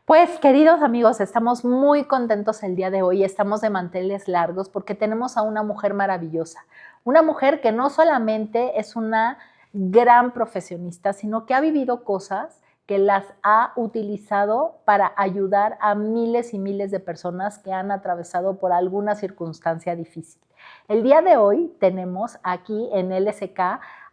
Pues, queridos amigos, estamos muy contentos el día de hoy, estamos de manteles largos porque tenemos a una mujer maravillosa, una mujer que no solamente es una gran profesionista, sino que ha vivido cosas que las ha utilizado para ayudar a miles y miles de personas que han atravesado por alguna circunstancia difícil. El día de hoy tenemos aquí en LSK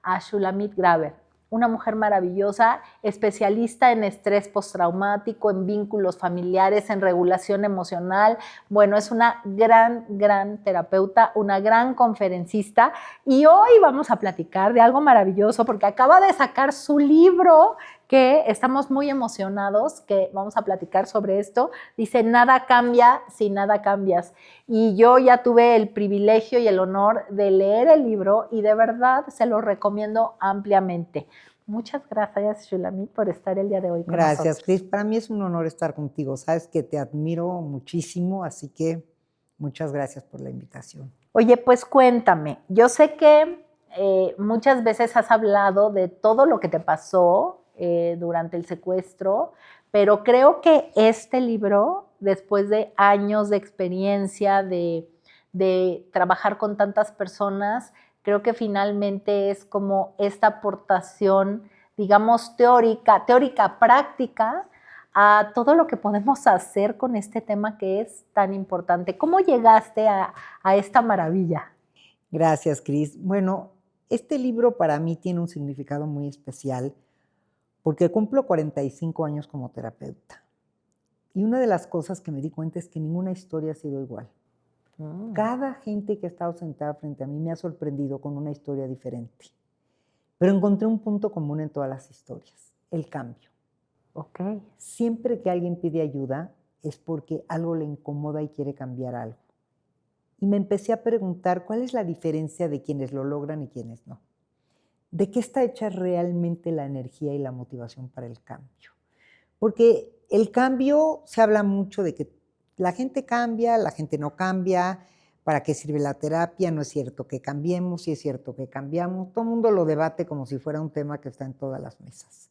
a Shulamit Graber, una mujer maravillosa, especialista en estrés postraumático, en vínculos familiares, en regulación emocional. Bueno, es una gran terapeuta, una gran conferencista y hoy vamos a platicar de algo maravilloso porque acaba de sacar su libro que estamos muy emocionados, que vamos a platicar sobre esto. Dice, nada cambia si nada cambias. Y yo ya tuve el privilegio y el honor de leer el libro y de verdad se lo recomiendo ampliamente. Muchas gracias, Shulamit, por estar el día de hoy con nosotros. Gracias, Cris. Para mí es un honor estar contigo. Sabes que te admiro muchísimo, así que muchas gracias por la invitación. Oye, pues cuéntame. Yo sé que muchas veces has hablado de todo lo que te pasó durante el secuestro, pero creo que este libro, después de años de experiencia, de trabajar con tantas personas, creo que finalmente es como esta aportación, digamos, teórica, práctica, a todo lo que podemos hacer con este tema que es tan importante. ¿Cómo llegaste a esta maravilla? Gracias, Cris. Bueno, este libro para mí tiene un significado muy especial porque cumplo 45 años como terapeuta. Y una de las cosas que me di cuenta es que ninguna historia ha sido igual. Cada gente que ha estado sentada frente a mí me ha sorprendido con una historia diferente. Pero encontré un punto común en todas las historias, el cambio. Ok. Siempre que alguien pide ayuda es porque algo le incomoda y quiere cambiar algo. Y me empecé a preguntar cuál es la diferencia de quienes lo logran y quienes no. ¿De qué está hecha realmente la energía y la motivación para el cambio? Porque el cambio, se habla mucho de que la gente cambia, la gente no cambia, ¿para qué sirve la terapia? No es cierto que cambiemos, sí es cierto que cambiamos. Todo el mundo lo debate como si fuera un tema que está en todas las mesas.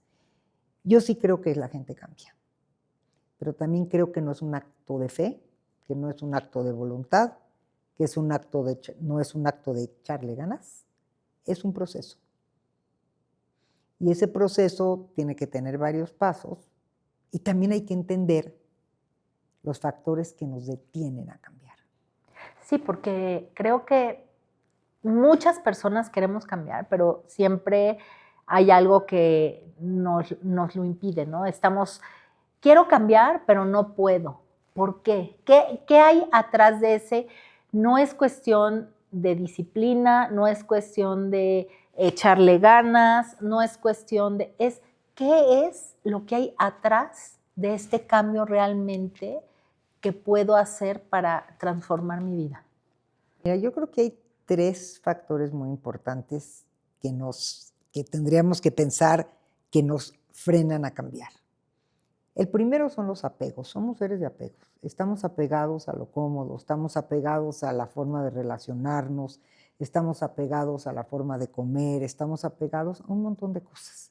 Yo sí creo que la gente cambia, pero también creo que no es un acto de fe, que no es un acto de voluntad, que es no es un acto de echarle ganas, es un proceso. Y ese proceso tiene que tener varios pasos y también hay que entender los factores que nos detienen a cambiar. Sí, porque creo que muchas personas queremos cambiar, pero siempre hay algo que nos lo impide, ¿no? Quiero cambiar, pero no puedo. ¿Por qué? ¿Qué hay atrás de ese? No es cuestión de disciplina, no es cuestión de echarle ganas, no es cuestión de... ¿Qué es lo que hay atrás de este cambio realmente que puedo hacer para transformar mi vida? Mira, yo creo que hay 3 factores muy importantes que tendríamos que pensar que nos frenan a cambiar. El primero son los apegos, somos seres de apegos. Estamos apegados a lo cómodo, estamos apegados a la forma de relacionarnos, estamos apegados a la forma de comer, estamos apegados a un montón de cosas.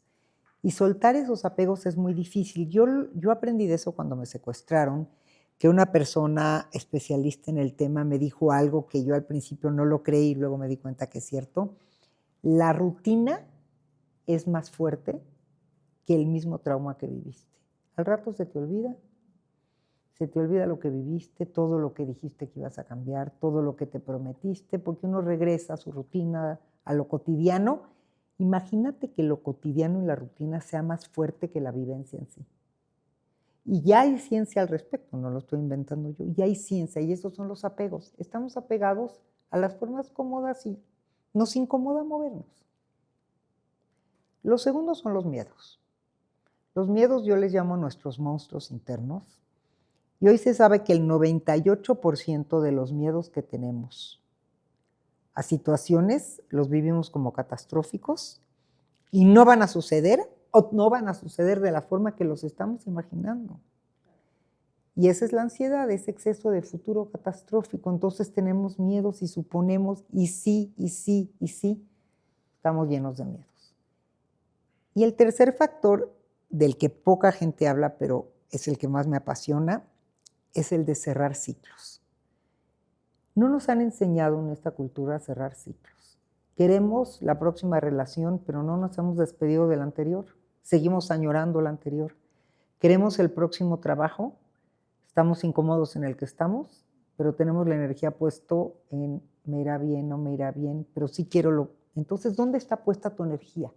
Y soltar esos apegos es muy difícil. Yo aprendí de eso cuando me secuestraron, que una persona especialista en el tema me dijo algo que yo al principio no lo creí y luego me di cuenta que es cierto. La rutina es más fuerte que el mismo trauma que viviste. Al rato se te olvida lo que viviste, todo lo que dijiste que ibas a cambiar, todo lo que te prometiste, porque uno regresa a su rutina, a lo cotidiano. Imagínate que lo cotidiano y la rutina sea más fuerte que la vivencia en sí. Y ya hay ciencia al respecto, no lo estoy inventando yo, ya hay ciencia y esos son los apegos. Estamos apegados a las formas cómodas y nos incomoda movernos. Los segundos son los miedos. Los miedos yo les llamo nuestros monstruos internos. Y hoy se sabe que el 98% de los miedos que tenemos a situaciones los vivimos como catastróficos y no van a suceder o no van a suceder de la forma que los estamos imaginando. Y esa es la ansiedad, ese exceso de futuro catastrófico. Entonces tenemos miedos y suponemos y sí, estamos llenos de miedos. Y el tercer factor del que poca gente habla, pero es el que más me apasiona, es el de cerrar ciclos. No nos han enseñado en esta cultura a cerrar ciclos. Queremos la próxima relación, pero no nos hemos despedido de la anterior. Seguimos añorando la anterior. Queremos el próximo trabajo, estamos incómodos en el que estamos, pero tenemos la energía puesto en me irá bien, no me irá bien, pero sí quiero lo... Entonces, ¿dónde está puesta tu energía?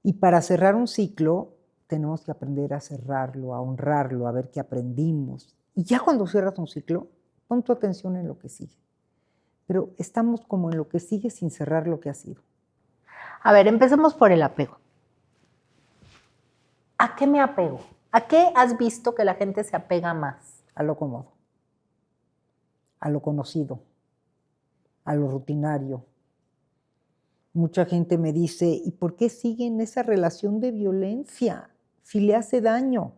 Y para cerrar un ciclo, tenemos que aprender a cerrarlo, a honrarlo, a ver qué aprendimos. Y ya cuando cierras un ciclo, pon tu atención en lo que sigue. Pero estamos como en lo que sigue sin cerrar lo que ha sido. A ver, empecemos por el apego. ¿A qué me apego? ¿A qué has visto que la gente se apega más? A lo cómodo, a lo conocido, a lo rutinario. Mucha gente me dice, ¿y por qué sigue en esa relación de violencia si le hace daño?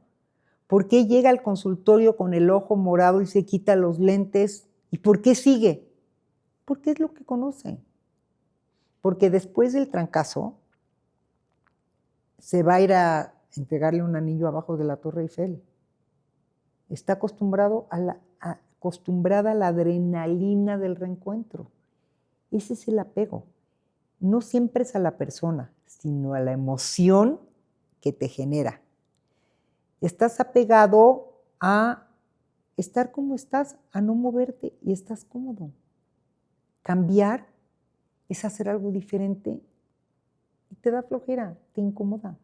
¿Por qué llega al consultorio con el ojo morado y se quita los lentes? ¿Y por qué sigue? Porque es lo que conoce. Porque después del trancazo se va a ir a entregarle un anillo abajo de la Torre Eiffel. Está acostumbrada a la adrenalina del reencuentro. Ese es el apego. No siempre es a la persona, sino a la emoción que te genera. Estás apegado a estar como estás, a no moverte y estás cómodo. Cambiar es hacer algo diferente y te da flojera, te incomoda.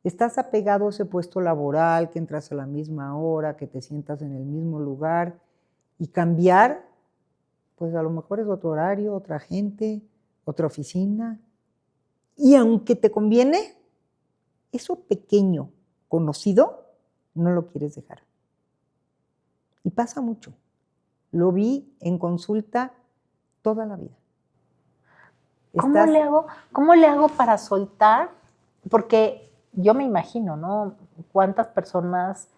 Estás apegado a ese puesto laboral, que entras a la misma hora, que te sientas en el mismo lugar y cambiar, pues a lo mejor es otro horario, otra gente, otra oficina. Y aunque te conviene, eso pequeño, conocido, no lo quieres dejar. Y pasa mucho. Lo vi en consulta toda la vida. ¿Cómo le hago para soltar? Porque yo me imagino, ¿no? ¿Cuántas personas,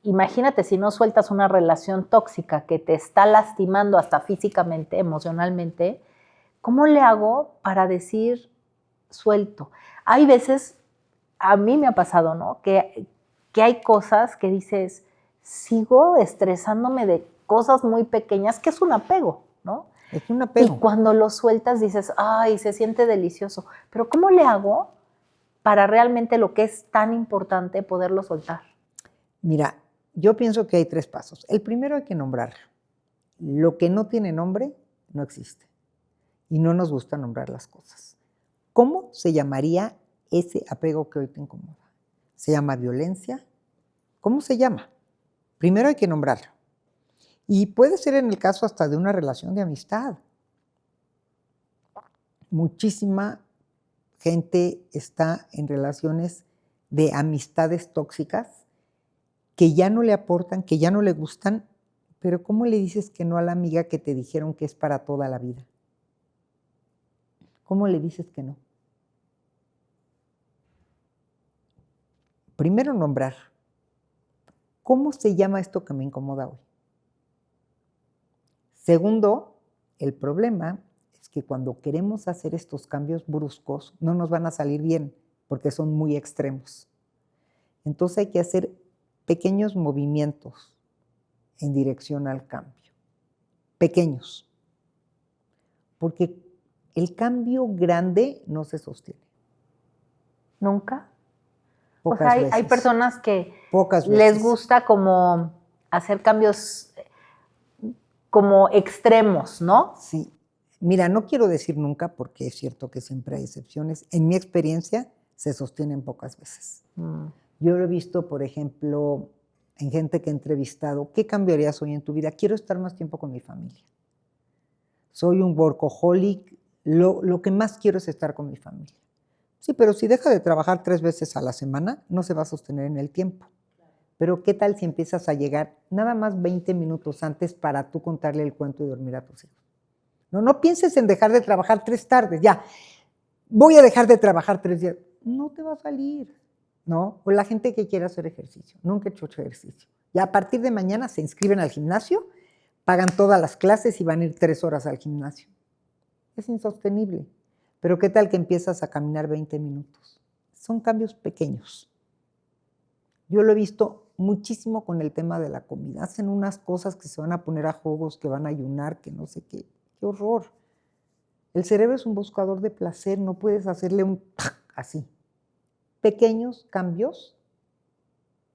imagínate si no sueltas una relación tóxica que te está lastimando hasta físicamente, emocionalmente, ¿cómo le hago para decir suelto? Hay veces, a mí me ha pasado, ¿no? Que hay cosas que dices, sigo estresándome de cosas muy pequeñas, que es un apego, ¿no? Es un apego. Y cuando lo sueltas dices, ay, se siente delicioso. Pero ¿cómo le hago para realmente lo que es tan importante poderlo soltar? Mira, yo pienso que hay 3 pasos. El primero hay que nombrarlo. Lo que no tiene nombre no existe. Y no nos gusta nombrar las cosas. ¿Cómo se llamaría ese apego que hoy te incomoda? ¿Se llama violencia? ¿Cómo se llama? Primero hay que nombrarlo. Y puede ser en el caso hasta de una relación de amistad. Muchísima gente está en relaciones de amistades tóxicas que ya no le aportan, que ya no le gustan, pero ¿cómo le dices que no a la amiga que te dijeron que es para toda la vida? ¿Cómo le dices que no? Primero nombrar. ¿Cómo se llama esto que me incomoda hoy? Segundo, el problema es que cuando queremos hacer estos cambios bruscos no nos van a salir bien porque son muy extremos. Entonces hay que hacer pequeños movimientos en dirección al cambio. Pequeños. Porque el cambio grande no se sostiene. ¿Nunca? Pocas o sea, hay veces. personas que Pocas les veces. gusta como hacer cambios como extremos, ¿no? Sí. Mira, no quiero decir nunca porque es cierto que siempre hay excepciones. En mi experiencia se sostienen pocas veces. Yo lo he visto, por ejemplo, en gente que he entrevistado. ¿Qué cambiarías hoy en tu vida? Quiero estar más tiempo con mi familia. Soy un workaholic. Lo que más quiero es estar con mi familia. Sí, pero si deja de trabajar 3 veces a la semana, no se va a sostener en el tiempo. Pero ¿qué tal si empiezas a llegar nada más 20 minutos antes para tú contarle el cuento y dormir a tus hijos? No pienses en dejar de trabajar 3 tardes, ya. Voy a dejar de trabajar 3 días. No te va a salir, ¿no? O la gente que quiere hacer ejercicio. Nunca he hecho ejercicio. Ya a partir de mañana se inscriben al gimnasio, pagan todas las clases y van a ir 3 horas al gimnasio. Es insostenible. Pero ¿qué tal que empiezas a caminar 20 minutos? Son cambios pequeños. Yo lo he visto muchísimo con el tema de la comida. Hacen unas cosas que se van a poner a jugos, que van a ayunar, que no sé qué. ¡Qué horror! El cerebro es un buscador de placer, no puedes hacerle un así. Pequeños cambios,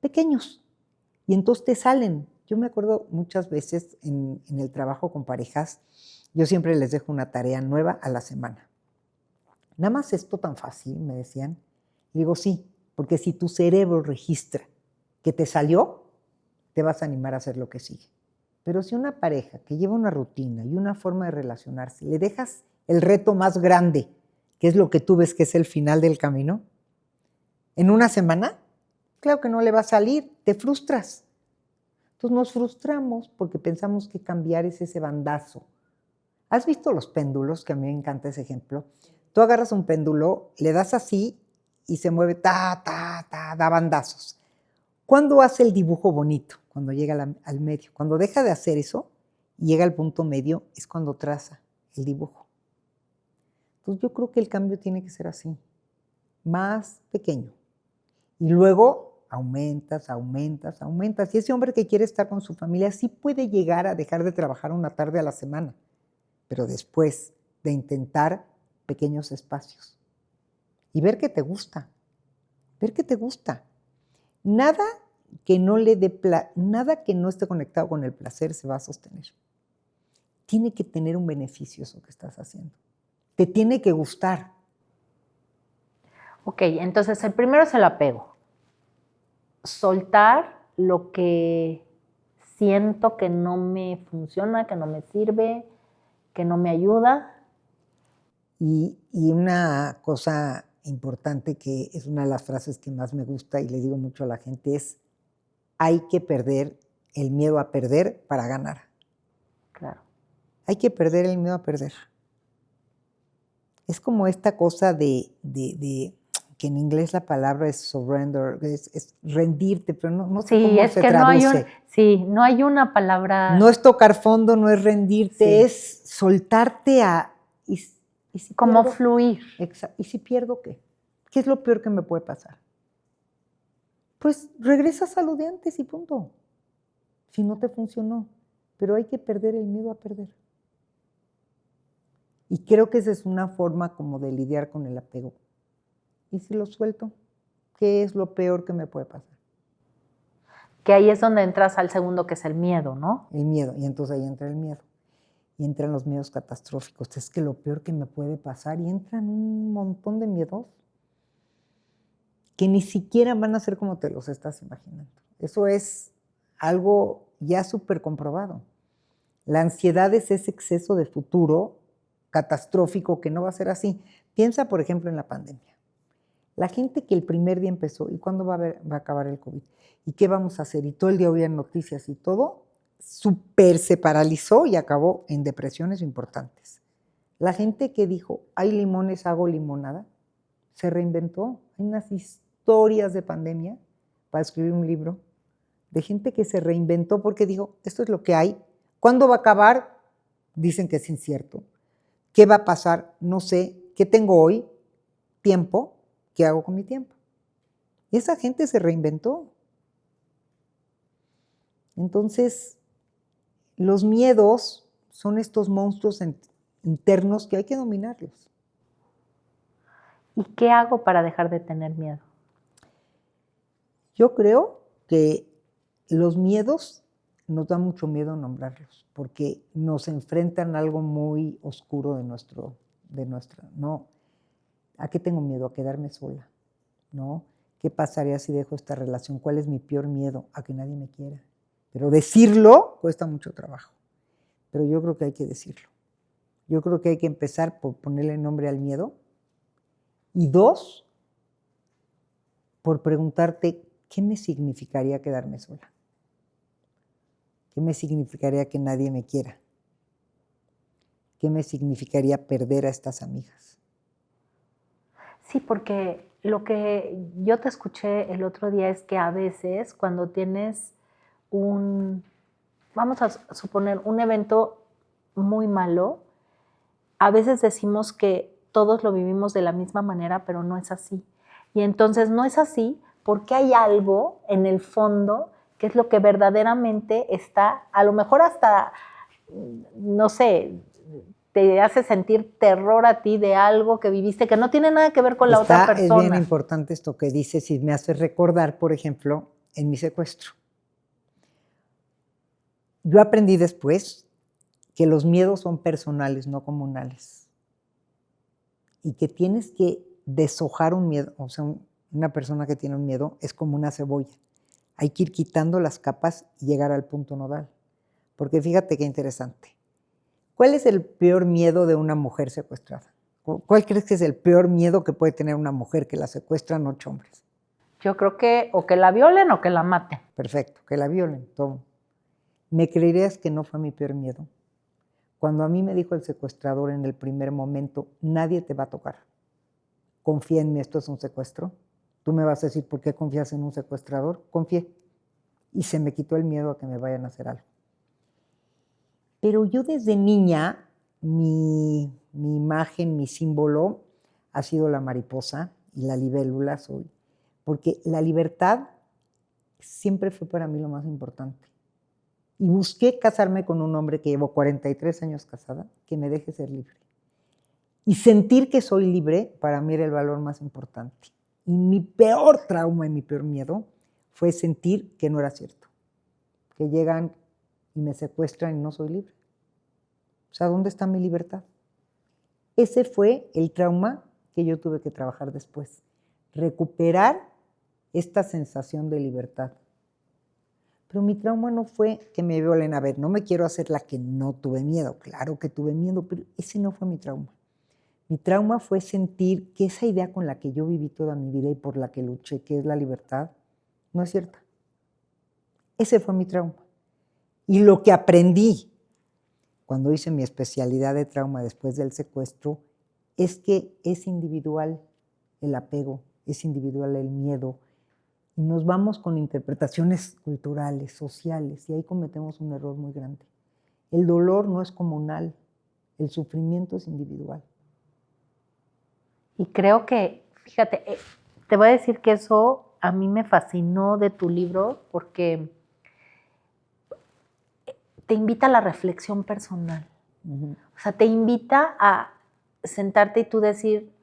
pequeños. Y entonces te salen. Yo me acuerdo muchas veces en el trabajo con parejas, yo siempre les dejo una tarea nueva a la semana. Nada más esto tan fácil, me decían. Y digo, sí, porque si tu cerebro registra que te salió, te vas a animar a hacer lo que sigue. Pero si una pareja que lleva una rutina y una forma de relacionarse, le dejas el reto más grande, que es lo que tú ves que es el final del camino, en una semana, claro que no le va a salir, te frustras. Entonces nos frustramos porque pensamos que cambiar es ese bandazo. ¿Has visto los péndulos? Que a mí me encanta ese ejemplo. Tú agarras un péndulo, le das así y se mueve, da bandazos. ¿Cuándo hace el dibujo bonito? Cuando llega al medio. Cuando deja de hacer eso y llega al punto medio, es cuando traza el dibujo. Entonces yo creo que el cambio tiene que ser así, más pequeño. Y luego aumentas. Y ese hombre que quiere estar con su familia sí puede llegar a dejar de trabajar una tarde a la semana, pero después de intentar pequeños espacios y ver que te gusta, Nada que no nada que no esté conectado con el placer se va a sostener. Tiene que tener un beneficio eso que estás haciendo. Te tiene que gustar. Ok, entonces el primero es el apego. Soltar lo que siento que no me funciona, que no me sirve, que no me ayuda. Y una cosa importante que es una de las frases que más me gusta y le digo mucho a la gente es: hay que perder el miedo a perder para ganar. Claro. Hay que perder el miedo a perder. Es como esta cosa de que en inglés la palabra es surrender, es rendirte, pero no sé cómo se traduce. No hay una palabra. No es tocar fondo, no es rendirte, es soltarte a... ¿Y si como pierdo? Fluir. ¿Y si pierdo qué? ¿Qué es lo peor que me puede pasar? Pues regresas a lo de antes y punto. Si no te funcionó. Pero hay que perder el miedo a perder. Y creo que esa es una forma como de lidiar con el apego. ¿Y si lo suelto? ¿Qué es lo peor que me puede pasar? Que ahí es donde entras al segundo, que es el miedo, ¿no? El miedo, y entonces ahí entra el miedo. Y entran los miedos catastróficos. Es que lo peor que me puede pasar, y entran un montón de miedos que ni siquiera van a ser como te los estás imaginando. Eso es algo ya súper comprobado. La ansiedad es ese exceso de futuro catastrófico que no va a ser así. Piensa, por ejemplo, en la pandemia. La gente que el primer día empezó, ¿y cuándo va a acabar el COVID? ¿Y qué vamos a hacer? Y todo el día oían noticias y todo, súper se paralizó y acabó en depresiones importantes. La gente que dijo, hay limones, hago limonada, se reinventó. Hay unas historias de pandemia para escribir un libro de gente que se reinventó porque dijo, esto es lo que hay. ¿Cuándo va a acabar? Dicen que es incierto. ¿Qué va a pasar? No sé. ¿Qué tengo hoy? Tiempo. ¿Qué hago con mi tiempo? Y esa gente se reinventó. Entonces, los miedos son estos monstruos internos que hay que dominarlos. ¿Y qué hago para dejar de tener miedo? Yo creo que los miedos nos da mucho miedo nombrarlos, porque nos enfrentan a algo muy oscuro de nuestra, ¿no? ¿A qué tengo miedo? A quedarme sola, ¿no? ¿Qué pasaría si dejo esta relación? ¿Cuál es mi peor miedo? A que nadie me quiera. Pero decirlo cuesta mucho trabajo. Pero yo creo que hay que decirlo. Yo creo que hay que empezar por ponerle nombre al miedo. Y 2, por preguntarte, ¿qué me significaría quedarme sola? ¿Qué me significaría que nadie me quiera? ¿Qué me significaría perder a estas amigas? Sí, porque lo que yo te escuché el otro día es que a veces cuando tienes vamos a suponer, un evento muy malo, a veces decimos que todos lo vivimos de la misma manera, pero no es así. Y entonces no es así porque hay algo en el fondo que es lo que verdaderamente está, a lo mejor hasta, no sé, te hace sentir terror a ti de algo que viviste que no tiene nada que ver con la otra persona. Es bien importante esto que dices y me hace recordar, por ejemplo, en mi secuestro. Yo aprendí después que los miedos son personales, no comunales. Y que tienes que deshojar un miedo. O sea, una persona que tiene un miedo es como una cebolla. Hay que ir quitando las capas y llegar al punto nodal. Porque fíjate qué interesante. ¿Cuál es el peor miedo de una mujer secuestrada? ¿Cuál crees que es el peor miedo que puede tener una mujer que la secuestran 8 hombres? Yo creo que o que la violen o que la maten. Perfecto, que la violen, todo. ¿Me creerías que no fue mi peor miedo? Cuando a mí me dijo el secuestrador en el primer momento, nadie te va a tocar. Confía en mí, esto es un secuestro. Tú me vas a decir, ¿por qué confías en un secuestrador? Confié. Y se me quitó el miedo a que me vayan a hacer algo. Pero yo desde niña, mi imagen, mi símbolo ha sido la mariposa y la libélula soy. Porque la libertad siempre fue para mí lo más importante. Y busqué casarme con un hombre que llevo 43 años casada, que me deje ser libre. Y sentir que soy libre, para mí era el valor más importante. Y mi peor trauma y mi peor miedo fue sentir que no era cierto. Que llegan y me secuestran y no soy libre. O sea, ¿dónde está mi libertad? Ese fue el trauma que yo tuve que trabajar después. Recuperar esta sensación de libertad. Pero mi trauma no fue que me violen. A ver, no me quiero hacer la que no tuve miedo. Claro que tuve miedo, pero ese no fue mi trauma. Mi trauma fue sentir que esa idea con la que yo viví toda mi vida y por la que luché, que es la libertad, no es cierta. Ese fue mi trauma. Y lo que aprendí cuando hice mi especialidad de trauma después del secuestro es que es individual el apego, es individual el miedo. Y nos vamos con interpretaciones culturales, sociales, y ahí cometemos un error muy grande. El dolor no es comunal, el sufrimiento es individual. Y creo que, fíjate, te voy a decir que eso a mí me fascinó de tu libro porque te invita a la reflexión personal. Uh-huh. O sea, te invita a sentarte y tú decir,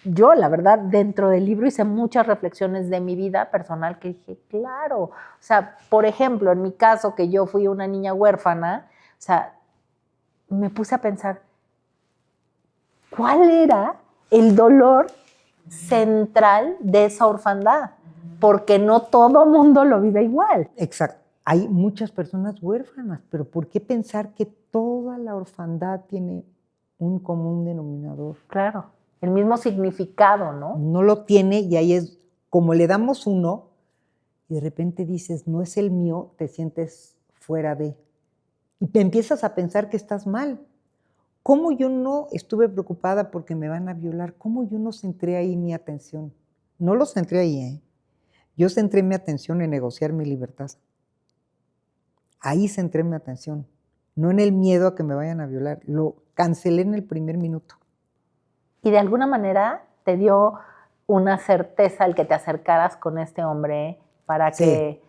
yo, la verdad, dentro del libro hice muchas reflexiones de mi vida personal que dije, claro. O sea, por ejemplo, en mi caso, que yo fui una niña huérfana, o sea, me puse a pensar, ¿cuál era el dolor central de esa orfandad? Porque no todo mundo lo vive igual. Exacto. Hay muchas personas huérfanas, pero ¿por qué pensar que toda la orfandad tiene un común denominador? Claro. El mismo significado, ¿no? No lo tiene y ahí es como le damos uno y de repente dices, no es el mío, te sientes fuera de. Y te empiezas a pensar que estás mal. ¿Cómo yo no estuve preocupada porque me van a violar? ¿Cómo yo no centré ahí mi atención? No lo centré ahí, ¿eh? Yo centré mi atención en negociar mi libertad. Ahí centré mi atención, no en el miedo a que me vayan a violar. Lo cancelé en el primer minuto. Y de alguna manera te dio una certeza el que te acercaras con este hombre para que,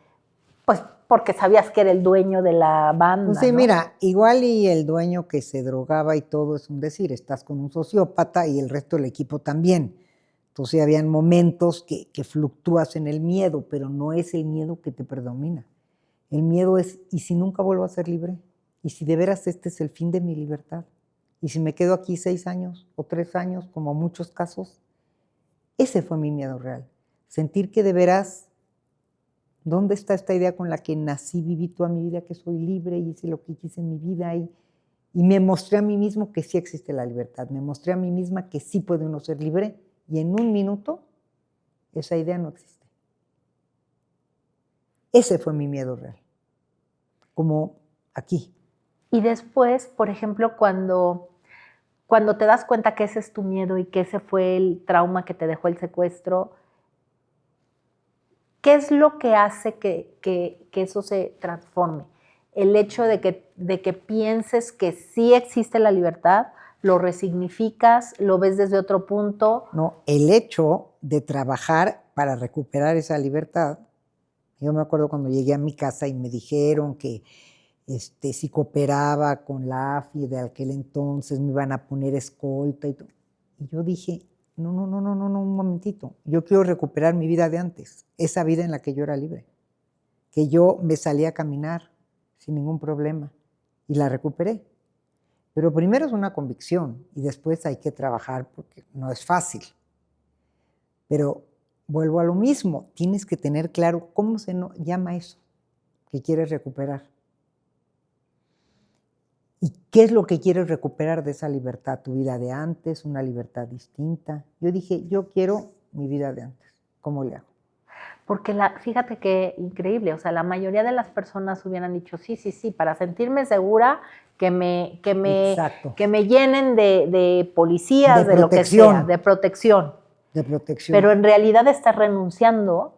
pues, porque sabías que era el dueño de la banda, pues sí, ¿no? Mira, igual y el dueño que se drogaba y todo es un decir, estás con un sociópata y el resto del equipo también. Entonces habían momentos que fluctúas en el miedo, pero no es el miedo que te predomina. El miedo es, ¿y si nunca vuelvo a ser libre? ¿Y si de veras este es el fin de mi libertad? ¿Y si me quedo aquí 6 años o 3 años, como muchos casos? Ese fue mi miedo real. Sentir que de veras, ¿dónde está esta idea con la que nací, viví toda mi vida, que soy libre y hice lo que quise en mi vida? Y me mostré a mí mismo que sí existe la libertad. Me mostré a mí misma que sí puede uno ser libre. Y en un minuto, esa idea no existe. Ese fue mi miedo real. Como aquí. Y después, por ejemplo, cuando te das cuenta que ese es tu miedo y que ese fue el trauma que te dejó el secuestro, ¿qué es lo que hace que eso se transforme? El hecho de que pienses que sí existe la libertad, lo resignificas, lo ves desde otro punto. No, el hecho de trabajar para recuperar esa libertad, yo me acuerdo cuando llegué a mi casa y me dijeron que si cooperaba con la AFI de aquel entonces me iban a poner escolta y todo. Y yo dije, no, un momentito. Yo quiero recuperar mi vida de antes, esa vida en la que yo era libre, que yo me salía a caminar sin ningún problema y la recuperé. Pero primero es una convicción y después hay que trabajar porque no es fácil. Pero vuelvo a lo mismo, tienes que tener claro cómo se llama eso que quieres recuperar. ¿Y qué es lo que quieres recuperar de esa libertad? ¿Tu vida de antes? ¿Una libertad distinta? Yo dije, yo quiero mi vida de antes. ¿Cómo le hago? Porque fíjate qué increíble, o sea, la mayoría de las personas hubieran dicho, sí, para sentirme segura, que me llenen de policías, de lo que sea, de protección. De protección. Pero en realidad estás renunciando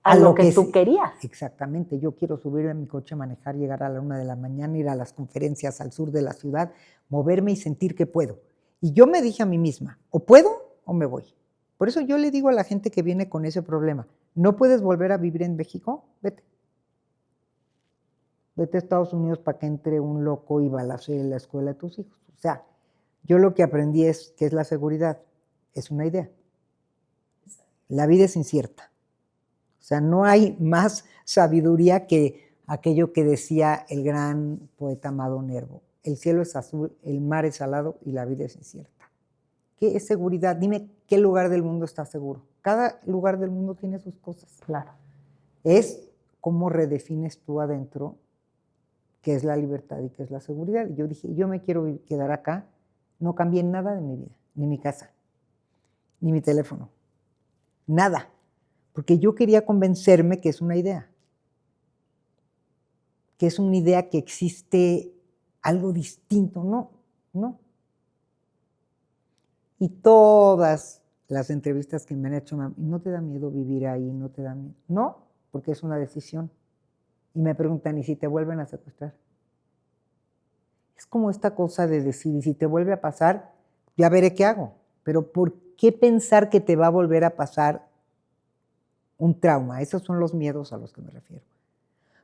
a lo que tú querías. Exactamente. Yo quiero subirme a mi coche, manejar, llegar a la 1 de la mañana, ir a las conferencias al sur de la ciudad, moverme y sentir que puedo. Y yo me dije a mí misma, o puedo o me voy. Por eso yo le digo a la gente que viene con ese problema, ¿no puedes volver a vivir en México? Vete. Vete a Estados Unidos para que entre un loco y balacee la escuela de tus hijos. O sea, yo lo que aprendí es que es la seguridad. Es una idea. La vida es incierta. O sea, no hay más sabiduría que aquello que decía el gran poeta Amado Nervo. El cielo es azul, el mar es salado y la vida es incierta. ¿Qué es seguridad? Dime qué lugar del mundo está seguro. Cada lugar del mundo tiene sus cosas. Claro. Es cómo redefines tú adentro qué es la libertad y qué es la seguridad. Y yo dije, yo me quiero quedar acá. No cambié nada de mi vida, ni mi casa, ni mi teléfono. Nada. Porque yo quería convencerme que es una idea. Que es una idea que existe algo distinto. No. Y todas las entrevistas que me han hecho, ¿no te da miedo vivir ahí? ¿No te da miedo? No, porque es una decisión. Y me preguntan, ¿y si te vuelven a secuestrar? Es como esta cosa de decir, y si te vuelve a pasar, ya veré qué hago. Pero ¿por qué pensar que te va a volver a pasar un trauma? Esos son los miedos a los que me refiero.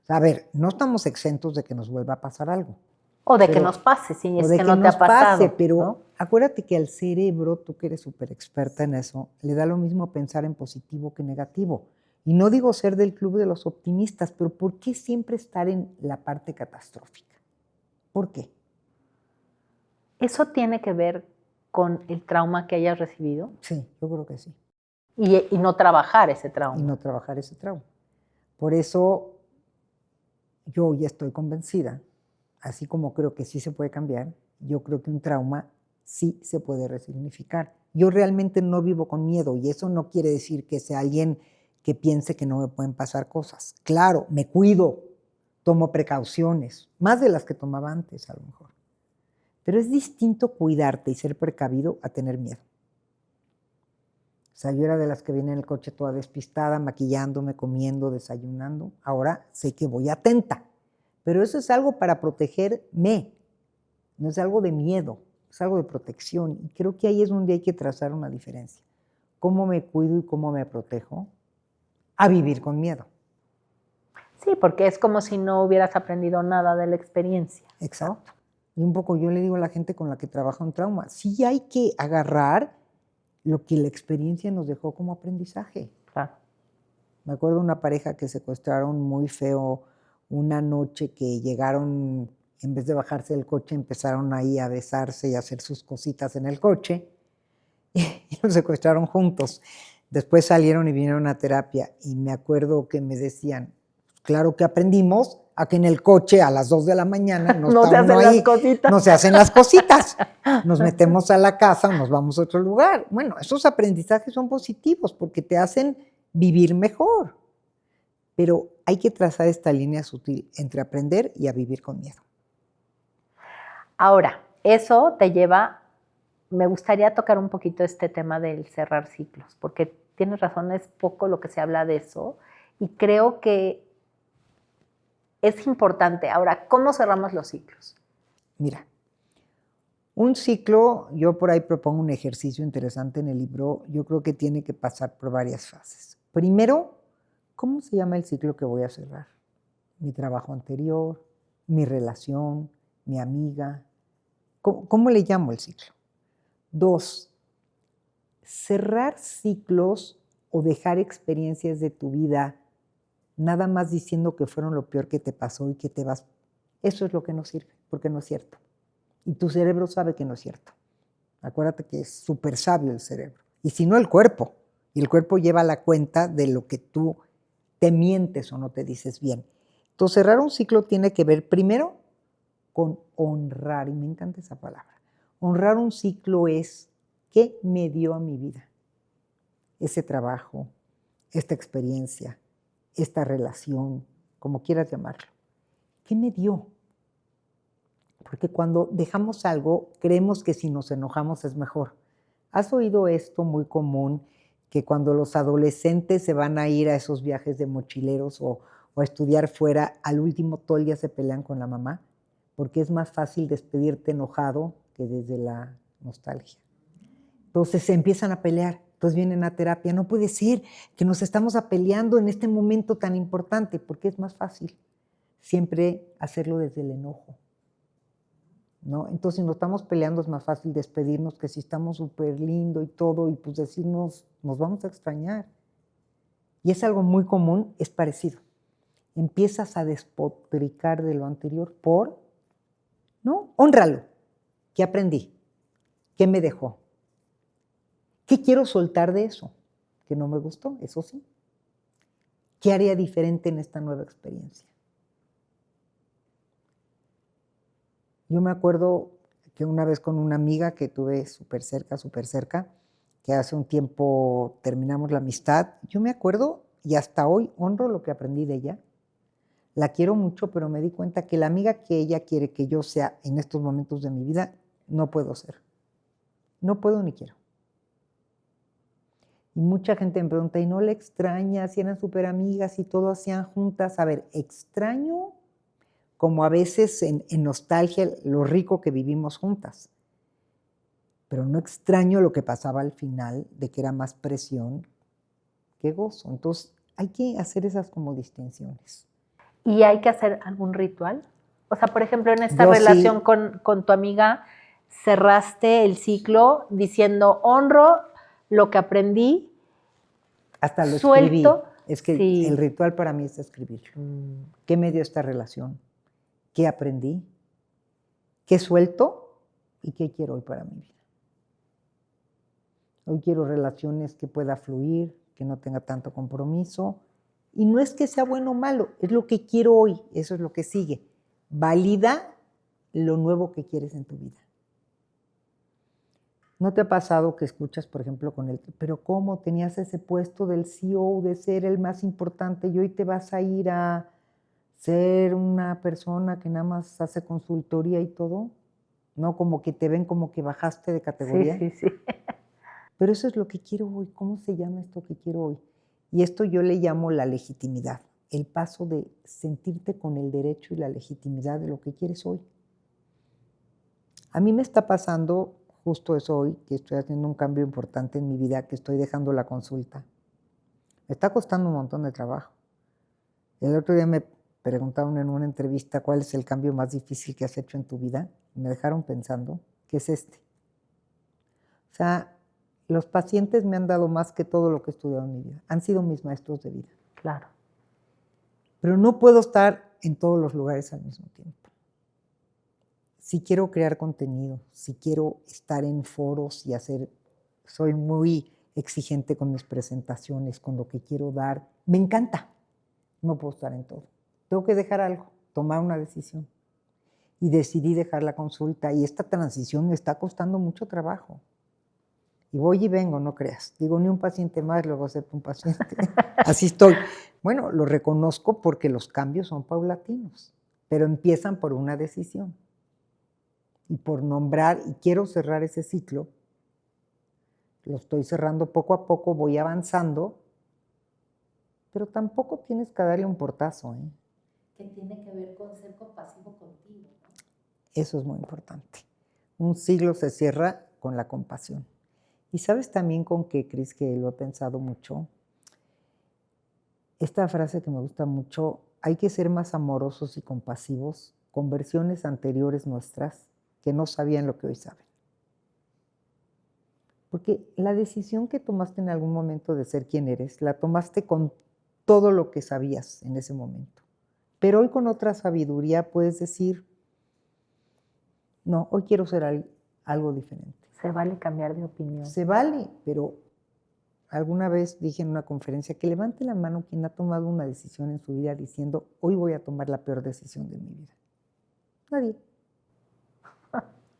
O sea, a ver, no estamos exentos de que nos vuelva a pasar algo. O de que nos pase, si es que no te ha pasado. Pero ¿no? acuérdate que al cerebro, tú que eres súper experta en eso, le da lo mismo pensar en positivo que negativo. Y no digo ser del club de los optimistas, pero ¿por qué siempre estar en la parte catastrófica? ¿Por qué? ¿Eso tiene que ver con el trauma que hayas recibido? Sí, yo creo que sí. Y no trabajar ese trauma. Y no trabajar ese trauma. Por eso yo ya estoy convencida, así como creo que sí se puede cambiar, yo creo que un trauma sí se puede resignificar. Yo realmente no vivo con miedo y eso no quiere decir que sea alguien que piense que no me pueden pasar cosas. Claro, me cuido, tomo precauciones, más de las que tomaba antes a lo mejor. Pero es distinto cuidarte y ser precavido a tener miedo. O sea, yo era de las que viene en el coche toda despistada, maquillándome, comiendo, desayunando. Ahora sé que voy atenta. Pero eso es algo para protegerme. No es algo de miedo, es algo de protección. Y creo que ahí es donde hay que trazar una diferencia. ¿Cómo me cuido y cómo me protejo? A vivir con miedo. Sí, porque es como si no hubieras aprendido nada de la experiencia. Exacto. ¿No? Y un poco yo le digo a la gente con la que trabaja en trauma, sí hay que agarrar lo que la experiencia nos dejó como aprendizaje. Claro. Me acuerdo de una pareja que secuestraron muy feo una noche que llegaron, en vez de bajarse del coche, empezaron ahí a besarse y a hacer sus cositas en el coche y los secuestraron juntos. Después salieron y vinieron a terapia y me acuerdo que me decían, claro que aprendimos a que en el coche a las 2 de la mañana no se hacen las cositas. No se hacen las cositas. Nos metemos a la casa o nos vamos a otro lugar. Bueno, esos aprendizajes son positivos porque te hacen vivir mejor. Pero hay que trazar esta línea sutil entre aprender y a vivir con miedo. Ahora, eso te lleva, me gustaría tocar un poquito este tema del cerrar ciclos, porque tienes razón, es poco lo que se habla de eso y creo que es importante. Ahora, ¿cómo cerramos los ciclos? Mira, un ciclo, yo por ahí propongo un ejercicio interesante en el libro, yo creo que tiene que pasar por varias fases. Primero, ¿cómo se llama el ciclo que voy a cerrar? Mi trabajo anterior, mi relación, mi amiga. ¿Cómo le llamo el ciclo? 2, cerrar ciclos o dejar experiencias de tu vida nada más diciendo que fueron lo peor que te pasó y que te vas. Eso es lo que no sirve, porque no es cierto. Y tu cerebro sabe que no es cierto. Acuérdate que es súper sabio el cerebro. Y si no, el cuerpo. Y el cuerpo lleva la cuenta de lo que tú te mientes o no te dices bien. Entonces, cerrar un ciclo tiene que ver primero con honrar, y me encanta esa palabra. Honrar un ciclo es qué me dio a mi vida ese trabajo, esta experiencia, esta relación, como quieras llamarlo. ¿Qué me dio? Porque cuando dejamos algo, creemos que si nos enojamos es mejor. ¿Has oído esto muy común, que cuando los adolescentes se van a ir a esos viajes de mochileros o a estudiar fuera, al último todo el día se pelean con la mamá? Porque es más fácil despedirte enojado que desde la nostalgia. Entonces se empiezan a pelear, entonces vienen a terapia. No puede ser que nos estamos peleando en este momento tan importante, porque es más fácil siempre hacerlo desde el enojo, ¿no? Entonces, si nos estamos peleando es más fácil despedirnos que si estamos súper lindo y todo, y pues decirnos, nos vamos a extrañar. Y es algo muy común, es parecido. Empiezas a despotricar de lo anterior ¿no? Hónralo. ¿Qué aprendí? ¿Qué me dejó? ¿Qué quiero soltar de eso? Que no me gustó, eso sí. ¿Qué haría diferente en esta nueva experiencia? Yo me acuerdo que una vez con una amiga que tuve súper cerca, que hace un tiempo terminamos la amistad, yo me acuerdo y hasta hoy honro lo que aprendí de ella. La quiero mucho, pero me di cuenta que la amiga que ella quiere que yo sea en estos momentos de mi vida, no puedo ser. No puedo ni quiero. Y mucha gente me pregunta, ¿y no le extrañas? Si eran súper amigas y todo hacían juntas. A ver, extraño como a veces en nostalgia lo rico que vivimos juntas. Pero no extraño lo que pasaba al final, de que era más presión que gozo. Entonces, hay que hacer esas como distinciones. ¿Y hay que hacer algún ritual? O sea, por ejemplo, en esta Yo relación sí, con tu amiga, cerraste el ciclo diciendo, honro lo que aprendí, hasta lo escribí. suelto, Es que el sí, ritual para mí es escribirlo. ¿Qué me dio esta relación? ¿Qué aprendí? ¿Qué suelto? ¿Y qué quiero hoy para mi vida? Hoy quiero relaciones que pueda fluir, que no tenga tanto compromiso. Y no es que sea bueno o malo, es lo que quiero hoy, eso es lo que sigue. Valida lo nuevo que quieres en tu vida. ¿No te ha pasado que escuchas, por ejemplo, con el, pero cómo tenías ese puesto del CEO, de ser el más importante, y hoy te vas a ir a ser una persona que nada más hace consultoría y todo? ¿No? Como que te ven como que bajaste de sí, categoría. sí, sí. Pero eso es lo que quiero hoy. ¿Cómo se llama esto que quiero hoy? Y esto yo le llamo la legitimidad, el paso de sentirte con el derecho y la legitimidad de lo que quieres hoy. A mí me está pasando justo eso hoy, que estoy haciendo un cambio importante en mi vida, que estoy dejando la consulta. Me está costando un montón de trabajo. El otro día me preguntaron en una entrevista cuál es el cambio más difícil que has hecho en tu vida. Y me dejaron pensando que es este. O sea, los pacientes me han dado más que todo lo que he estudiado en mi vida. Han sido mis maestros de vida. Claro. Pero no puedo estar en todos los lugares al mismo tiempo. Si quiero crear contenido, si quiero estar en foros y soy muy exigente con mis presentaciones, con lo que quiero dar, me encanta. No puedo estar en todo. Tengo que dejar algo, tomar una decisión. Y decidí dejar la consulta y esta transición me está costando mucho trabajo. Y voy y vengo, no creas. Digo, ni un paciente más, luego acepto un paciente. Así estoy. Bueno, lo reconozco porque los cambios son paulatinos, pero empiezan por una decisión. Y por nombrar, y quiero cerrar ese ciclo, lo estoy cerrando poco a poco, voy avanzando, pero tampoco tienes que darle un portazo, ¿eh? Que tiene que ver con ser compasivo contigo, ¿no? Eso es muy importante. Un ciclo se cierra con la compasión. Y sabes también con qué, Cris, que lo he pensado mucho. esta frase que me gusta mucho, hay que ser más amorosos y compasivos con versiones anteriores nuestras que no sabían lo que hoy saben. Porque la decisión que tomaste en algún momento de ser quien eres, la tomaste con todo lo que sabías en ese momento. Pero hoy con otra sabiduría puedes decir, no, hoy quiero ser algo diferente. Se vale cambiar de opinión. Se vale, pero alguna vez dije en una conferencia que levante la mano quien ha tomado una decisión en su vida diciendo, hoy voy a tomar la peor decisión de mi vida. Nadie.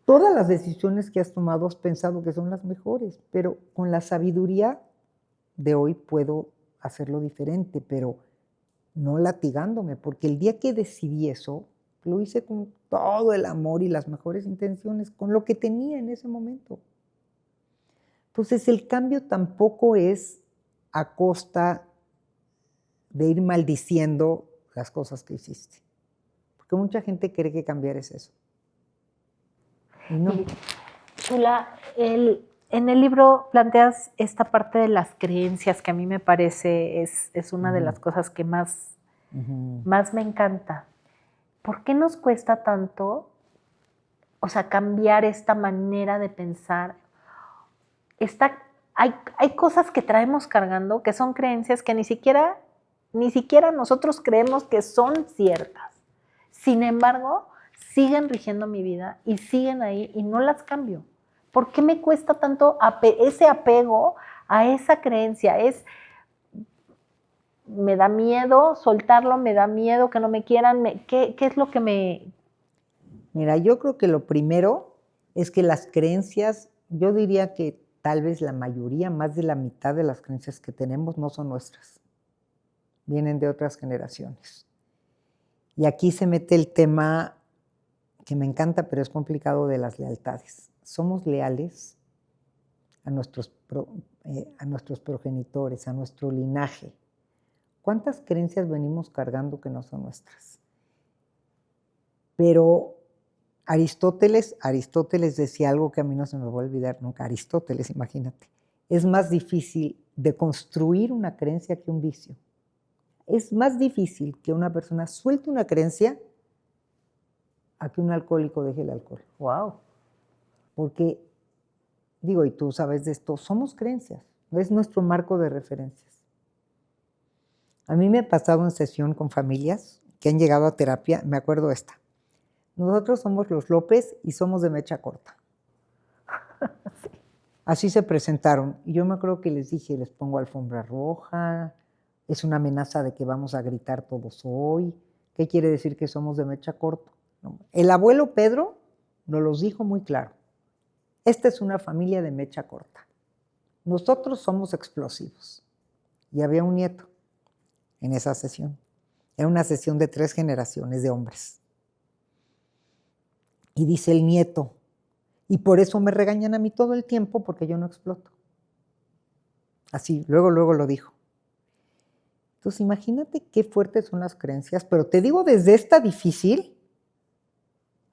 Todas las decisiones que has tomado has pensado que son las mejores, pero con la sabiduría de hoy puedo hacerlo diferente, pero no latigándome, porque el día que decidí eso, lo hice con todo el amor y las mejores intenciones, con lo que tenía en ese momento. Entonces el cambio tampoco es a costa de ir maldiciendo las cosas que hiciste, porque mucha gente cree que cambiar es eso. Y no. Tula, en el libro planteas esta parte de las creencias que a mí me parece es una de las cosas que más me encanta. ¿Por qué nos cuesta tanto, o sea, cambiar esta manera de pensar? Hay cosas que traemos cargando que son creencias que ni siquiera nosotros creemos que son ciertas. Sin embargo, siguen rigiendo mi vida y siguen ahí y no las cambio. ¿Por qué me cuesta tanto ese apego a esa creencia? Me da miedo soltarlo, me da miedo que no me quieran. ¿Qué es lo que me...? Mira, yo creo que lo primero es que las creencias, yo diría que tal vez la mayoría, más de la mitad de las creencias que tenemos no son nuestras. Vienen de otras generaciones. Y aquí se mete el tema que me encanta, pero es complicado, de las lealtades. Somos leales a nuestros progenitores, a nuestro linaje. ¿Cuántas creencias venimos cargando que no son nuestras? Pero Aristóteles decía algo que a mí no se me va a olvidar nunca. Aristóteles, imagínate, es más difícil de construir una creencia que un vicio. Es más difícil que una persona suelte una creencia a que un alcohólico deje el alcohol. Wow. Porque, digo, y tú sabes de esto, somos creencias, es nuestro marco de referencias. A mí me ha pasado en sesión con familias que han llegado a terapia, me acuerdo esta. Nosotros somos los López y somos de mecha corta. Sí. Así se presentaron. Y yo me acuerdo que les dije, les pongo alfombra roja, es una amenaza de que vamos a gritar todos hoy. ¿Qué quiere decir que somos de mecha corta? No. El abuelo Pedro nos los dijo muy claro. Esta es una familia de mecha corta. Nosotros somos explosivos. Y había un nieto en esa sesión. Era una sesión de 3 generaciones de hombres. Y dice el nieto, y por eso me regañan a mí todo el tiempo porque yo no exploto. Así, luego lo dijo. Entonces imagínate qué fuertes son las creencias, pero te digo desde esta difícil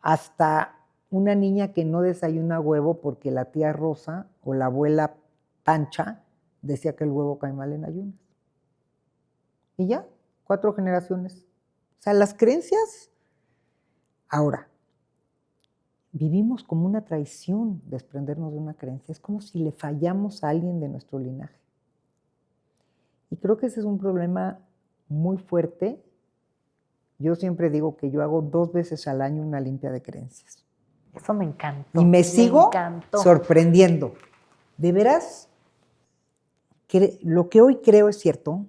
hasta una niña que no desayuna huevo porque la tía Rosa o la abuela Pancha decía que el huevo cae mal en ayunas. Y ya, 4 generaciones. O sea, las creencias, ahora, vivimos como una traición desprendernos de una creencia. Es como si le fallamos a alguien de nuestro linaje. Y creo que ese es un problema muy fuerte. Yo siempre digo que yo hago 2 veces al año una limpia de creencias. Eso me encantó. Y me sigo sorprendiendo. De veras, lo que hoy creo es cierto,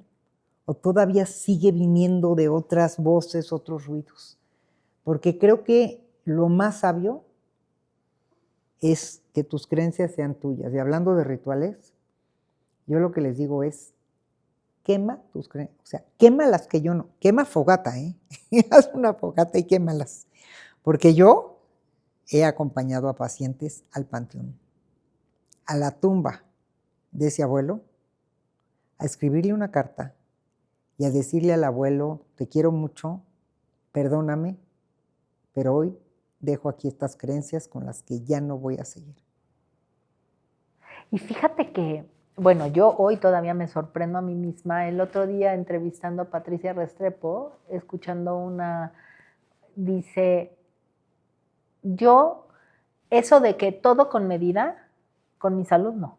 o todavía sigue viniendo de otras voces, otros ruidos. Porque creo que lo más sabio es que tus creencias sean tuyas. Y hablando de rituales, yo lo que les digo es, quema tus creencias, o sea, quema las que yo no, quema fogata, haz una fogata y quémalas. Porque yo he acompañado a pacientes al panteón, a la tumba de ese abuelo, a escribirle una carta y a decirle al abuelo, te quiero mucho, perdóname, pero hoy dejo aquí estas creencias con las que ya no voy a seguir. Y fíjate que bueno, yo hoy todavía me sorprendo a mí misma. El otro día entrevistando a Patricia Restrepo, escuchando dice, yo, eso de que todo con medida, con mi salud no.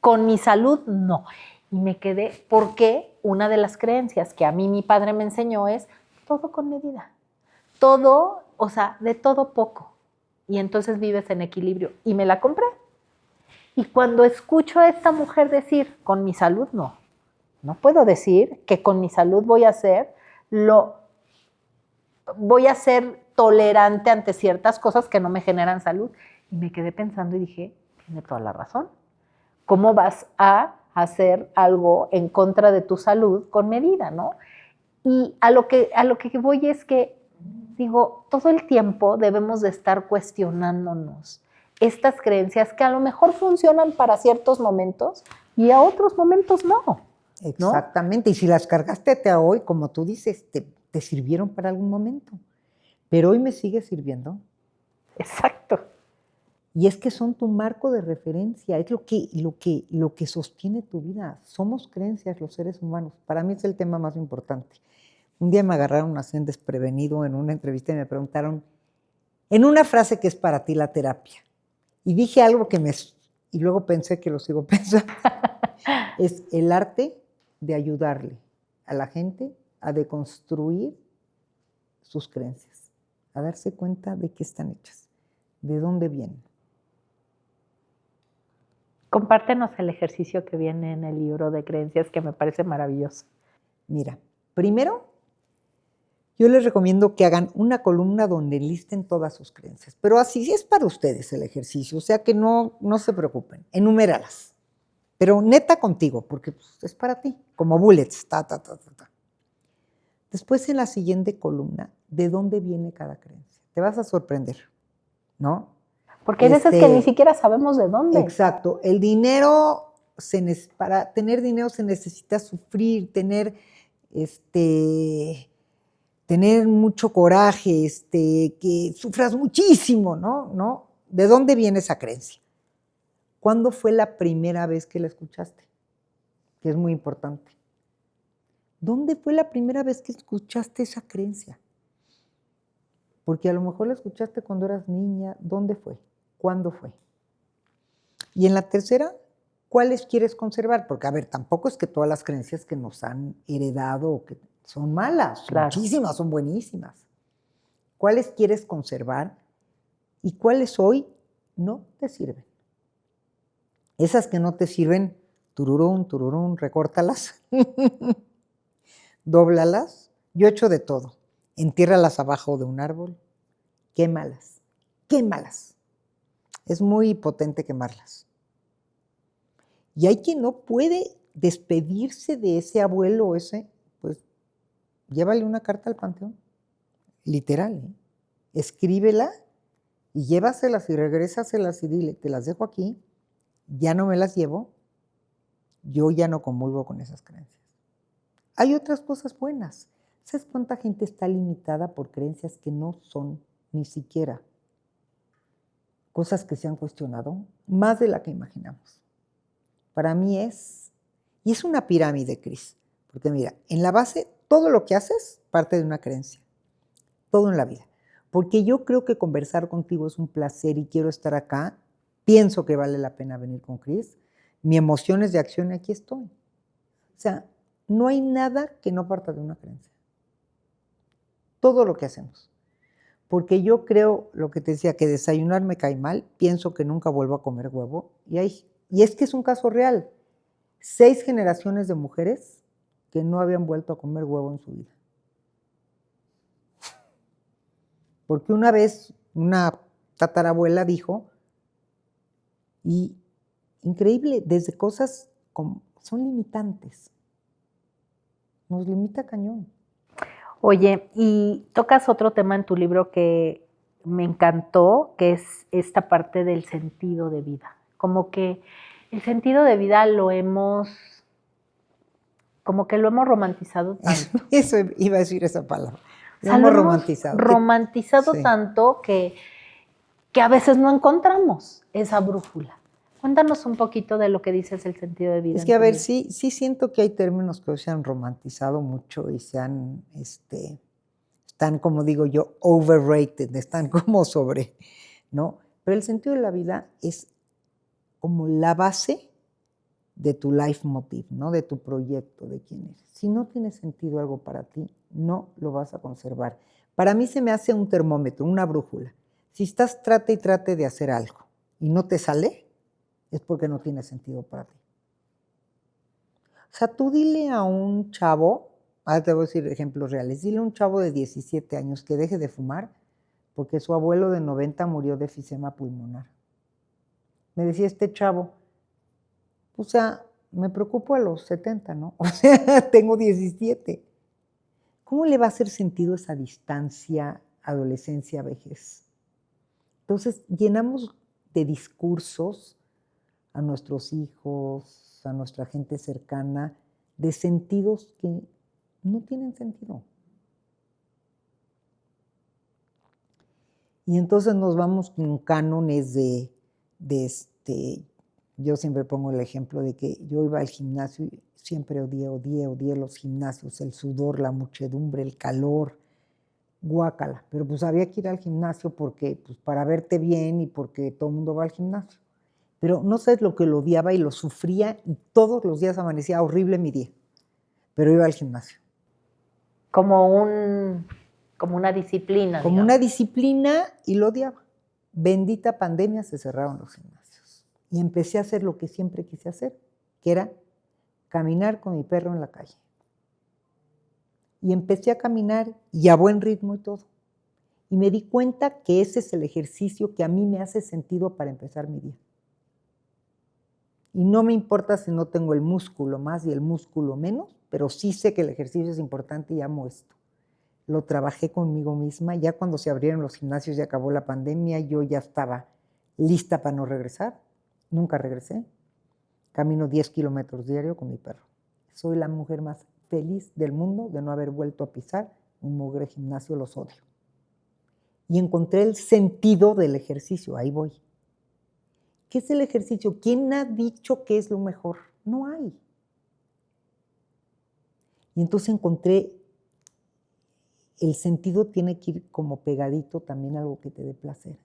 Con mi salud no. Y me quedé, porque una de las creencias que a mí mi padre me enseñó es todo con medida. Todo, o sea, de todo poco. Y entonces vives en equilibrio. Y me la compré. Y cuando escucho a esta mujer decir, con mi salud no, no puedo decir que con mi salud voy a ser tolerante ante ciertas cosas que no me generan salud. Y me quedé pensando y dije, tiene toda la razón. ¿Cómo vas a hacer algo en contra de tu salud con medida, no? Y a lo que voy es que, digo, todo el tiempo debemos de estar cuestionándonos estas creencias que a lo mejor funcionan para ciertos momentos y a otros momentos no. Exactamente, ¿no? Y si las cargaste hasta hoy, como tú dices, te sirvieron para algún momento, pero hoy me sigue sirviendo. Exacto. Y es que son tu marco de referencia, es lo que sostiene tu vida. Somos creencias los seres humanos. Para mí es el tema más importante. Un día me agarraron así en desprevenido en una entrevista y me preguntaron, en una frase que es para ti la terapia, y dije algo y luego pensé que lo sigo pensando, es el arte de ayudarle a la gente a deconstruir sus creencias, a darse cuenta de qué están hechas, de dónde vienen. Compártenos el ejercicio que viene en el libro de creencias, que me parece maravilloso. Mira, primero, yo les recomiendo que hagan una columna donde listen todas sus creencias, pero así es para ustedes el ejercicio, o sea que no se preocupen, enuméralas, pero neta contigo, porque pues, es para ti, como bullets, Después en la siguiente columna, ¿de dónde viene cada creencia? Te vas a sorprender, ¿no? Porque hay veces que ni siquiera sabemos de dónde. Exacto. El dinero, para tener dinero se necesita sufrir, tener mucho coraje, que sufras muchísimo, ¿no? ¿De dónde viene esa creencia? ¿Cuándo fue la primera vez que la escuchaste? Que es muy importante. ¿Dónde fue la primera vez que escuchaste esa creencia? Porque a lo mejor la escuchaste cuando eras niña. ¿Dónde fue? ¿Cuándo fue? Y en la tercera, ¿cuáles quieres conservar? Porque, a ver, tampoco es que todas las creencias que nos han heredado o que son malas, claro. Muchísimas son buenísimas. ¿Cuáles quieres conservar? ¿Y cuáles hoy no te sirven? Esas que no te sirven, tururún, recórtalas, dóblalas. Yo he hecho de todo. Entiérralas abajo de un árbol, quémalas. Es muy potente quemarlas. Y hay quien no puede despedirse de ese abuelo, pues llévale una carta al panteón, literal, ¿eh? Escríbela y llévaselas y regrésaselas y dile, te las dejo aquí, ya no me las llevo, yo ya no comulgo con esas creencias. Hay otras cosas buenas. ¿Sabes cuánta gente está limitada por creencias que no son ni siquiera cosas que se han cuestionado? Más de la que imaginamos. Para mí y es una pirámide, Cris, porque mira, en la base, todo lo que haces parte de una creencia, todo en la vida. Porque yo creo que conversar contigo es un placer y quiero estar acá, pienso que vale la pena venir con Cris, mi emoción es de acción y aquí estoy. O sea, no hay nada que no parta de una creencia. Todo lo que hacemos. Porque yo creo, lo que te decía, que desayunar me cae mal, pienso que nunca vuelvo a comer huevo, y es que es un caso real. 6 generaciones de mujeres que no habían vuelto a comer huevo en su vida. Porque una vez una tatarabuela dijo, y increíble, desde cosas como son limitantes. Nos limita cañón. Oye, y tocas otro tema en tu libro que me encantó, que es esta parte del sentido de vida. Como que el sentido de vida lo hemos romantizado tanto. Eso iba a decir esa palabra. Lo hemos romantizado. Romantizado tanto que a veces no encontramos esa brújula. Cuéntanos un poquito de lo que dices el sentido de vida. Es que, a ver, sí siento que hay términos que hoy se han romantizado mucho y se han, están, como digo yo, overrated, están como sobre, ¿no? Pero el sentido de la vida es como la base de tu life motive, ¿no? De tu proyecto, de quién eres. Si no tiene sentido algo para ti, no lo vas a conservar. Para mí se me hace un termómetro, una brújula. Si estás trate y trate de hacer algo y no te sale, es porque no tiene sentido para ti. O sea, tú dile a un chavo, te voy a decir ejemplos reales, dile a un chavo de 17 años que deje de fumar porque su abuelo de 90 murió de efisema pulmonar. Me decía este chavo, o sea, me preocupo a los 70, ¿no? O sea, tengo 17. ¿Cómo le va a hacer sentido esa distancia adolescencia-vejez? Entonces, llenamos de discursos a nuestros hijos, a nuestra gente cercana, de sentidos que no tienen sentido. Y entonces nos vamos con cánones yo siempre pongo el ejemplo de que yo iba al gimnasio y siempre odié los gimnasios, el sudor, la muchedumbre, el calor, guácala. Pero pues había que ir al gimnasio porque, pues para verte bien y porque todo el mundo va al gimnasio. Pero no sabes lo que lo odiaba y lo sufría y todos los días amanecía horrible mi día. Pero iba al gimnasio. Como una disciplina. Como una disciplina y lo odiaba. Bendita pandemia, se cerraron los gimnasios. Y empecé a hacer lo que siempre quise hacer, que era caminar con mi perro en la calle. Y empecé a caminar y a buen ritmo y todo. Y me di cuenta que ese es el ejercicio que a mí me hace sentido para empezar mi día. Y no me importa si no tengo el músculo más y el músculo menos, pero sí sé que el ejercicio es importante y amo esto. Lo trabajé conmigo misma. Ya cuando se abrieron los gimnasios y acabó la pandemia, yo ya estaba lista para no regresar. Nunca regresé. Camino 10 kilómetros diario con mi perro. Soy la mujer más feliz del mundo de no haber vuelto a pisar un mugre gimnasio, los odio. Y encontré el sentido del ejercicio, ahí voy. ¿Qué es el ejercicio? ¿Quién ha dicho que es lo mejor? No hay. Y entonces encontré, el sentido tiene que ir como pegadito también a algo que te dé placer.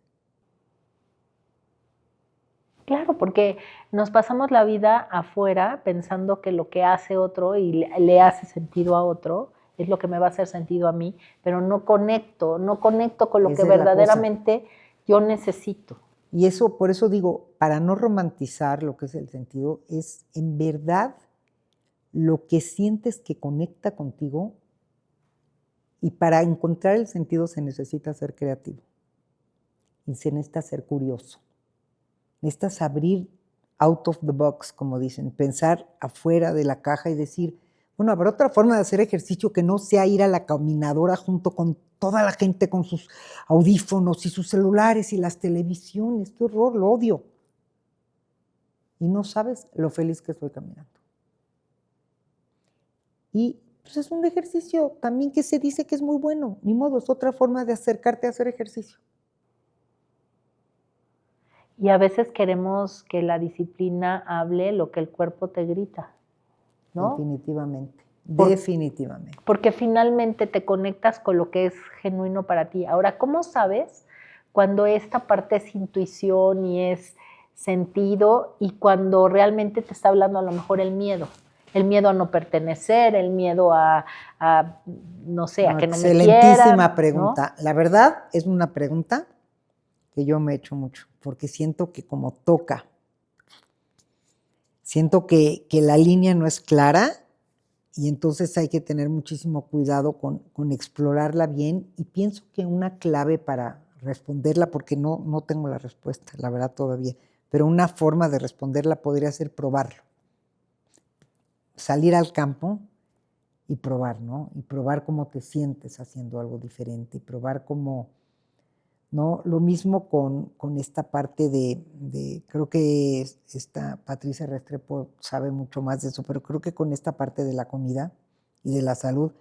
Claro, porque nos pasamos la vida afuera pensando que lo que hace otro y le hace sentido a otro es lo que me va a hacer sentido a mí, pero no conecto con lo que verdaderamente yo necesito. Y eso, por eso digo, para no romantizar lo que es el sentido, es en verdad lo que sientes que conecta contigo, y para encontrar el sentido se necesita ser creativo y se necesita ser curioso. Necesitas abrir out of the box, como dicen, pensar afuera de la caja y decir, bueno, habrá otra forma de hacer ejercicio que no sea ir a la caminadora junto con toda la gente con sus audífonos y sus celulares y las televisiones. ¡Qué horror! Lo odio. Y no sabes lo feliz que estoy caminando. Y pues es un ejercicio también que se dice que es muy bueno. Ni modo, es otra forma de acercarte a hacer ejercicio. Y a veces queremos que la disciplina hable lo que el cuerpo te grita, ¿no? Definitivamente, definitivamente. Porque finalmente te conectas con lo que es genuino para ti. Ahora, ¿cómo sabes cuando esta parte es intuición y es sentido y cuando realmente te está hablando a lo mejor el miedo? El miedo a no pertenecer, el miedo a no sé, a que no me quieran. Excelentísima pregunta. ¿No? La verdad es una pregunta que yo me he hecho mucho, porque siento que como toca, siento que la línea no es clara y entonces hay que tener muchísimo cuidado con explorarla bien, y pienso que una clave para responderla, porque no tengo la respuesta, la verdad todavía, pero una forma de responderla podría ser probarlo. Salir al campo y probar, ¿no? Y probar cómo te sientes haciendo algo diferente, y probar cómo, ¿no? Lo mismo con esta parte de creo que esta Patricia Restrepo sabe mucho más de eso, pero creo que con esta parte de la comida y de la salud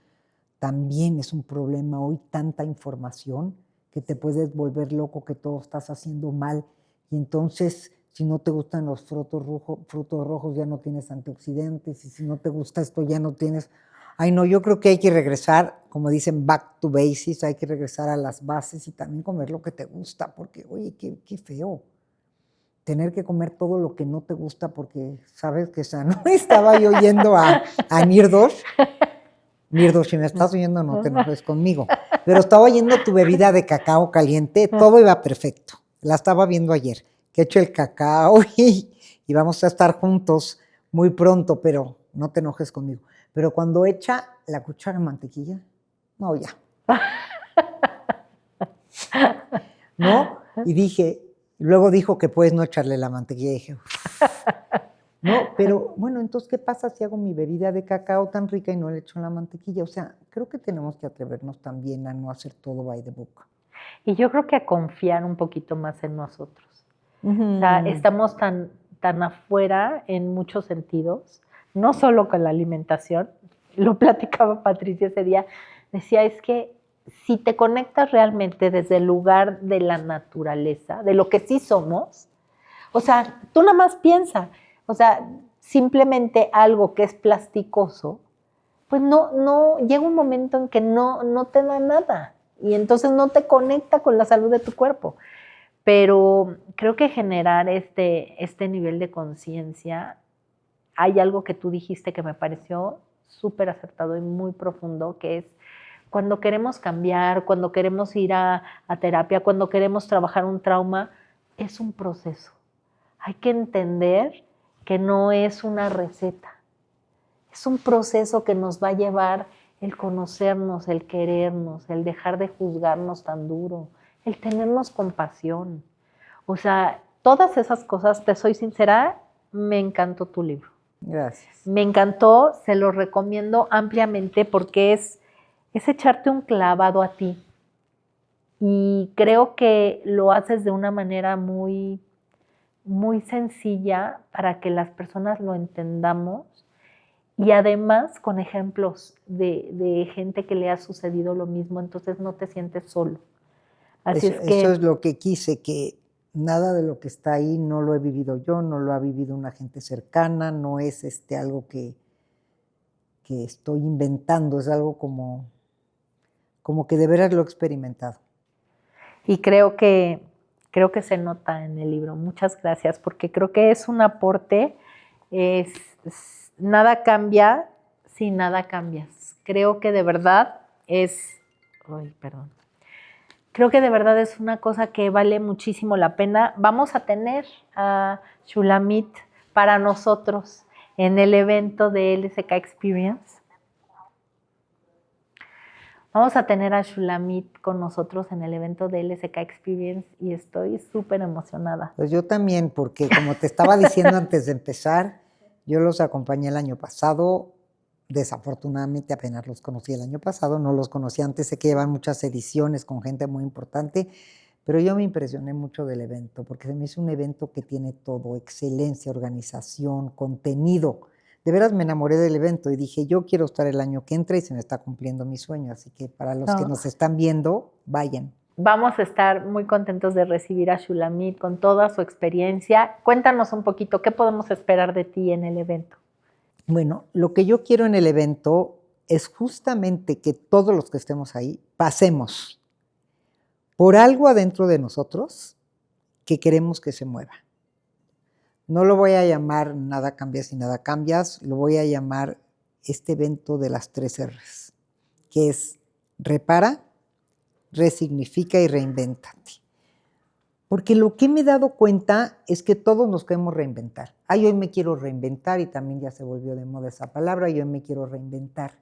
también es un problema hoy, tanta información que te puedes volver loco, que todo estás haciendo mal, y entonces Si no te gustan los frutos rojos, ya no tienes antioxidantes. Y si no te gusta esto, ya no tienes... Ay, no, yo creo que hay que regresar, como dicen, back to basics, hay que regresar a las bases y también comer lo que te gusta, porque, oye, qué feo. Tener que comer todo lo que no te gusta porque sabes que no estaba yo yendo a Nirdosh. Nirdosh, si me estás oyendo, no te enojes conmigo. Pero estaba oyendo tu bebida de cacao caliente, todo iba perfecto. La estaba viendo ayer, que he hecho el cacao y vamos a estar juntos muy pronto, pero no te enojes conmigo. Pero cuando echa la cuchara de mantequilla, no, ya. ¿No? Y dije, luego dijo que puedes no echarle la mantequilla y dije, no, pero bueno, entonces, ¿qué pasa si hago mi bebida de cacao tan rica y no le echo la mantequilla? O sea, creo que tenemos que atrevernos también a no hacer todo by the book. Y yo creo que a confiar un poquito más en nosotros. O sea, estamos tan afuera en muchos sentidos, no solo con la alimentación. Lo platicaba Patricia ese día. Decía, es que si te conectas realmente desde el lugar de la naturaleza, de lo que sí somos, o sea, tú nada más piensa, o sea, simplemente algo que es plasticoso, pues no llega un momento en que no te da nada y entonces no te conecta con la salud de tu cuerpo. Pero creo que generar este nivel de conciencia, hay algo que tú dijiste que me pareció súper acertado y muy profundo, que es cuando queremos cambiar, cuando queremos ir a terapia, cuando queremos trabajar un trauma, es un proceso. Hay que entender que no es una receta, es un proceso que nos va a llevar el conocernos, el querernos, el dejar de juzgarnos tan duro, el tenernos compasión. O sea, todas esas cosas, te soy sincera, me encantó tu libro. Gracias. Me encantó, se lo recomiendo ampliamente porque es echarte un clavado a ti. Y creo que lo haces de una manera muy, muy sencilla para que las personas lo entendamos y además con ejemplos de gente que le ha sucedido lo mismo, entonces no te sientes solo. Así es que... Eso es lo que quise, que nada de lo que está ahí no lo he vivido yo, no lo ha vivido una gente cercana, no es algo que estoy inventando, es algo como que de veras lo he experimentado. Y creo que se nota en el libro. Muchas gracias, porque creo que es un aporte. Nada cambia si nada cambias. Creo que de verdad Creo que de verdad es una cosa que vale muchísimo la pena. Vamos a tener a Shulamit para nosotros en el evento de LSK Experience. Vamos a tener a Shulamit con nosotros en el evento de LSK Experience y estoy súper emocionada. Pues yo también, porque como te estaba diciendo antes de empezar, yo los acompañé el año pasado. Desafortunadamente apenas los conocí el año pasado, no los conocí antes, sé que llevan muchas ediciones con gente muy importante, pero yo me impresioné mucho del evento, porque se me hizo un evento que tiene todo, excelencia, organización, contenido. De veras me enamoré del evento y dije, yo quiero estar el año que entra y se me está cumpliendo mi sueño, así que para los que nos están viendo, vayan. Vamos a estar muy contentos de recibir a Shulamit con toda su experiencia. Cuéntanos un poquito, ¿qué podemos esperar de ti en el evento? Bueno, lo que yo quiero en el evento es justamente que todos los que estemos ahí pasemos por algo adentro de nosotros que queremos que se mueva. No lo voy a llamar nada cambias y nada cambias, lo voy a llamar este evento de las 3 R's, que es repara, resignifica y reinvéntate. Porque lo que me he dado cuenta es que todos nos queremos reinventar. Ay, hoy me quiero reinventar y también ya se volvió de moda esa palabra, y hoy me quiero reinventar.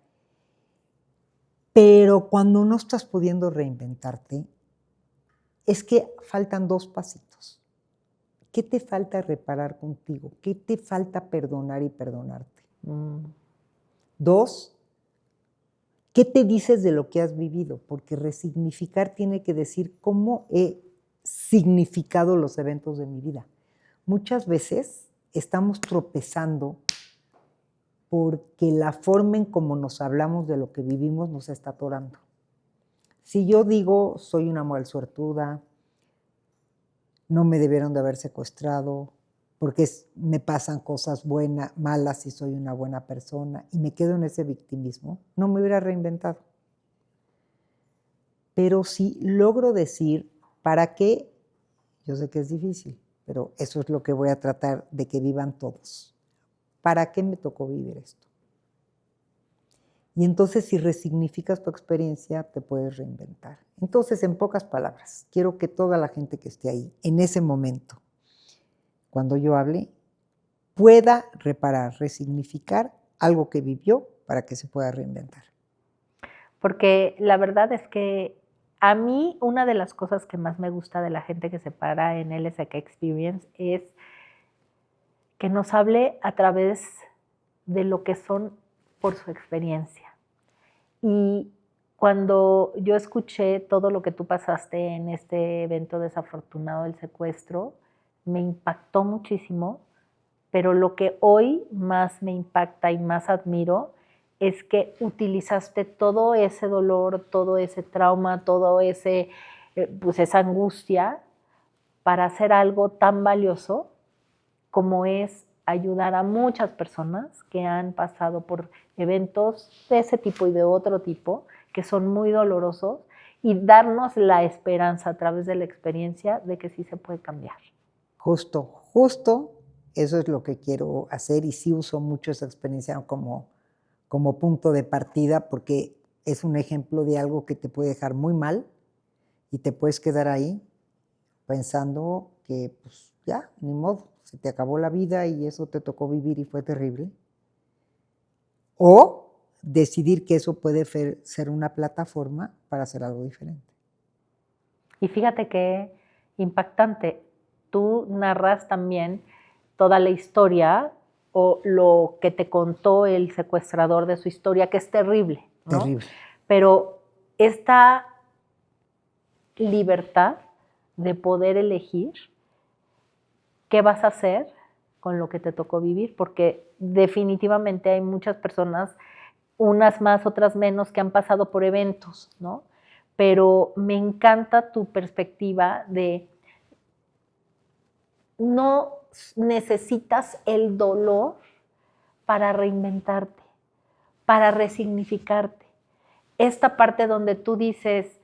Pero cuando no estás pudiendo reinventarte, es que faltan 2 pasitos. ¿Qué te falta reparar contigo? ¿Qué te falta perdonar y perdonarte? 2, ¿qué te dices de lo que has vivido? Porque resignificar tiene que decir cómo he significado los eventos de mi vida. Muchas veces estamos tropezando porque la forma en cómo nos hablamos de lo que vivimos nos está atorando. Si yo digo, soy una mujer suertuda, no me debieron de haber secuestrado, porque me pasan cosas buenas, malas y soy una buena persona y me quedo en ese victimismo, no me hubiera reinventado. Pero si logro decir, ¿para qué? Yo sé que es difícil, pero eso es lo que voy a tratar de que vivan todos. ¿Para qué me tocó vivir esto? Y entonces, si resignificas tu experiencia, te puedes reinventar. Entonces, en pocas palabras, quiero que toda la gente que esté ahí, en ese momento, cuando yo hable, pueda reparar, resignificar algo que vivió para que se pueda reinventar. Porque la verdad es que a mí una de las cosas que más me gusta de la gente que se para en LSK Experience es que nos hable a través de lo que son por su experiencia. Y cuando yo escuché todo lo que tú pasaste en este evento desafortunado del secuestro, me impactó muchísimo, pero lo que hoy más me impacta y más admiro es que utilizaste todo ese dolor, todo ese trauma, todo ese, pues esa angustia para hacer algo tan valioso como es ayudar a muchas personas que han pasado por eventos de ese tipo y de otro tipo, que son muy dolorosos, y darnos la esperanza a través de la experiencia de que sí se puede cambiar. Justo, eso es lo que quiero hacer y sí uso mucho esa experiencia como punto de partida porque es un ejemplo de algo que te puede dejar muy mal y te puedes quedar ahí pensando que pues ya, ni modo, se te acabó la vida y eso te tocó vivir y fue terrible. O decidir que eso puede ser una plataforma para hacer algo diferente. Y fíjate qué impactante. Tú narras también toda la historia o lo que te contó el secuestrador de su historia, que es terrible, ¿no? Terrible. Pero esta libertad de poder elegir qué vas a hacer con lo que te tocó vivir, porque definitivamente hay muchas personas, unas más, otras menos, que han pasado por eventos, ¿no? Pero me encanta tu perspectiva de no necesitas el dolor para reinventarte, para resignificarte. Esta parte donde tú dices,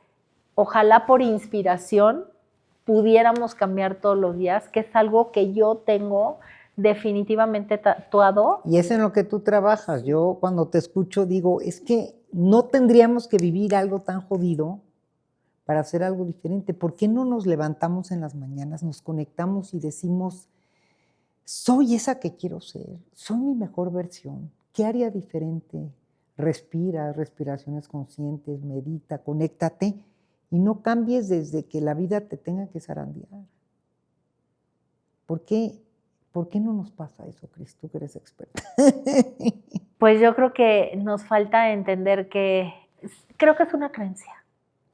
ojalá por inspiración pudiéramos cambiar todos los días, que es algo que yo tengo definitivamente tatuado. Y es en lo que tú trabajas. Yo cuando te escucho digo, es que no tendríamos que vivir algo tan jodido para hacer algo diferente. ¿Por qué no nos levantamos en las mañanas, nos conectamos y decimos, soy esa que quiero ser, soy mi mejor versión, ¿qué haría diferente? Respira, respiraciones conscientes, medita, conéctate y no cambies desde que la vida te tenga que zarandear. ¿Por qué no nos pasa eso, Cris? Tú que eres experta. Pues yo creo que nos falta entender que, creo que es una creencia.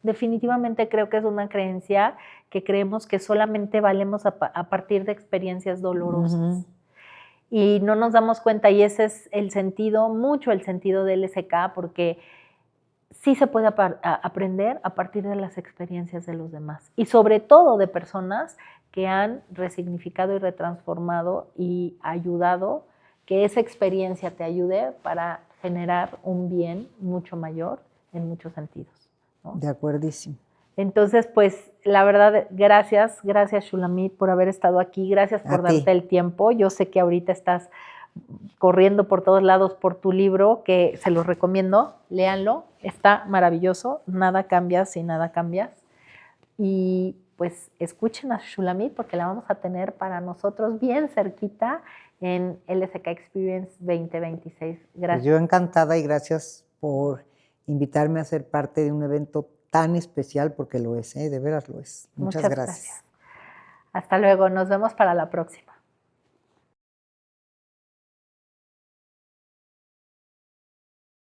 Definitivamente creo que es una creencia que creemos que solamente valemos a partir de experiencias dolorosas. Y no nos damos cuenta, y ese es el sentido, mucho el sentido del LSK, porque sí se puede aprender a partir de las experiencias de los demás. Y sobre todo de personas que han resignificado y retransformado y ayudado, que esa experiencia te ayude para generar un bien mucho mayor en muchos sentidos, ¿no? De acuerdísimo. Entonces, pues, la verdad, gracias Shulamit por haber estado aquí, gracias por darte el tiempo. Yo sé que ahorita estás corriendo por todos lados por tu libro, que se los recomiendo, léanlo, está maravilloso, nada cambia si nada cambias. Y pues escuchen a Shulamit porque la vamos a tener para nosotros bien cerquita en LSK Experience 2026. Gracias. Pues yo encantada y gracias por invitarme a ser parte de un evento tan especial, porque lo es, de veras lo es. Muchas gracias. Hasta luego, nos vemos para la próxima.